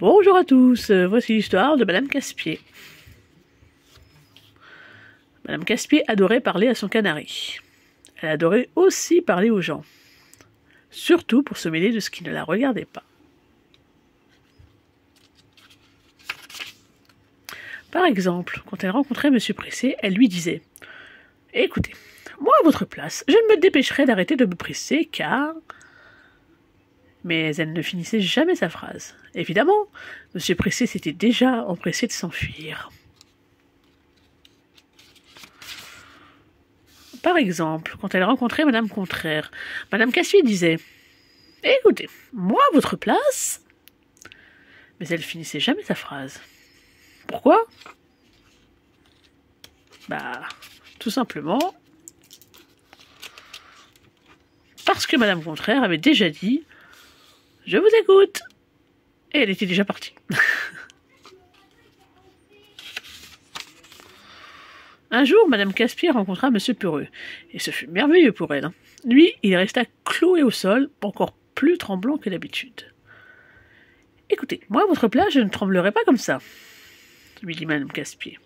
Bonjour à tous, voici l'histoire de Madame Casse-Pied. Madame Casse-Pied adorait parler à son canari. Elle adorait aussi parler aux gens, surtout pour se mêler de ce qui ne la regardait pas. Par exemple, quand elle rencontrait Monsieur Pressé, elle lui disait « Écoutez, moi à votre place, je ne me dépêcherai d'arrêter de me presser car... » Mais elle ne finissait jamais sa phrase. Évidemment, Monsieur Pressé s'était déjà empressé de s'enfuir. Par exemple, quand elle rencontrait Madame Contraire, Madame Casse-Pied disait « Écoutez, moi à votre place... » Mais elle finissait jamais sa phrase. Pourquoi? Tout simplement parce que Madame Contraire avait déjà dit « Je vous écoute !» Et elle était déjà partie. Un jour, Madame Casse-Pied rencontra Monsieur Peureux, et ce fut merveilleux pour elle. Lui, il resta cloué au sol, encore plus tremblant que d'habitude. « Écoutez, moi à votre place, je ne tremblerai pas comme ça, » lui dit Madame Casse-Pied.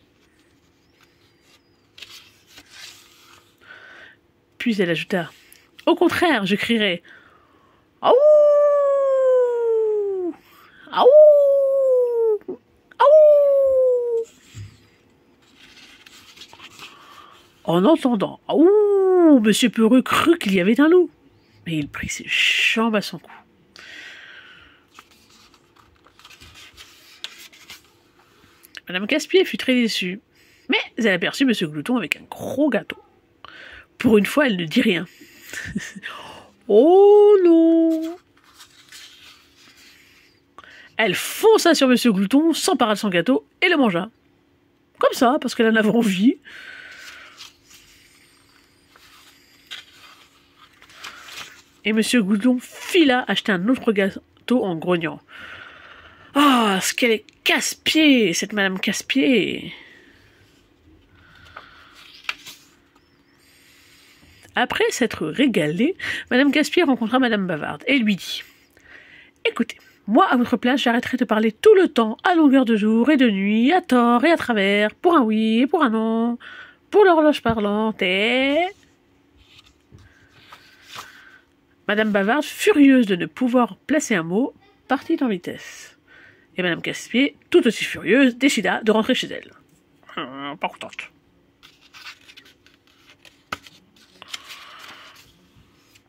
Puis elle ajouta « Au contraire, je crierai « Aouh ! Aouh ! Aouh !» En entendant « Aouh !» Monsieur Peureux crut qu'il y avait un loup, mais il prit ses jambes à son cou. Madame Casse-Pied fut très déçue, mais elle aperçut Monsieur Glouton avec un gros gâteau. Pour une fois, elle ne dit rien. Oh non! Elle fonça sur Monsieur Glouton, s'empara de son gâteau et le mangea. Comme ça, parce qu'elle en avait envie. Et Monsieur Glouton fila acheter un autre gâteau en grognant. Ah, ce qu'elle est casse-pied, cette Madame Casse-Pied! Après s'être régalée, Madame Casse-Pied rencontra Madame Bavarde et lui dit « Écoutez, moi à votre place, j'arrêterai de parler tout le temps, à longueur de jour et de nuit, à tort et à travers, pour un oui et pour un non, pour l'horloge parlante et... » Madame Bavarde, furieuse de ne pouvoir placer un mot, partit en vitesse. Et Madame Casse-Pied, tout aussi furieuse, décida de rentrer chez elle. Pas contente.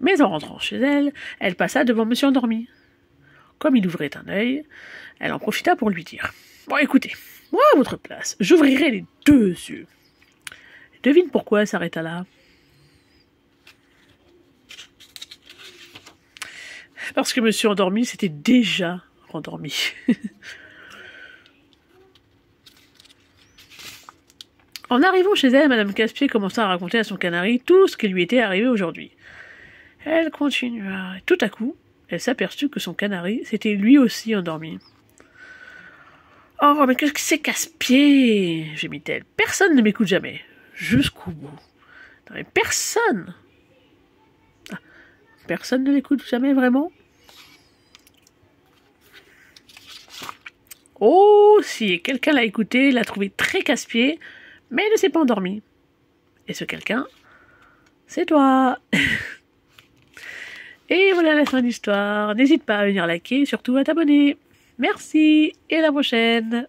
Mais en rentrant chez elle, elle passa devant Monsieur Endormi. Comme il ouvrait un œil, elle en profita pour lui dire « Bon, écoutez, moi à votre place, j'ouvrirai les deux yeux. » Devine pourquoi elle s'arrêta là. Parce que Monsieur Endormi s'était déjà rendormi. En arrivant chez elle, Madame Casse-Pied commença à raconter à son canari tout ce qui lui était arrivé aujourd'hui. Elle continua, et tout à coup, elle s'aperçut que son canari s'était lui aussi endormi. « Oh, mais qu'est-ce que c'est Casse-Pied » gémit-elle. « Personne ne m'écoute jamais. Jusqu'au bout. Non, mais personne !» Ah, personne ne l'écoute jamais vraiment? Oh, si quelqu'un l'a écouté, l'a trouvé très casse-pied, mais ne s'est pas endormi. Et ce quelqu'un, c'est toi. Et voilà la fin de l'histoire. N'hésite pas à venir liker et surtout à t'abonner. Merci et à la prochaine.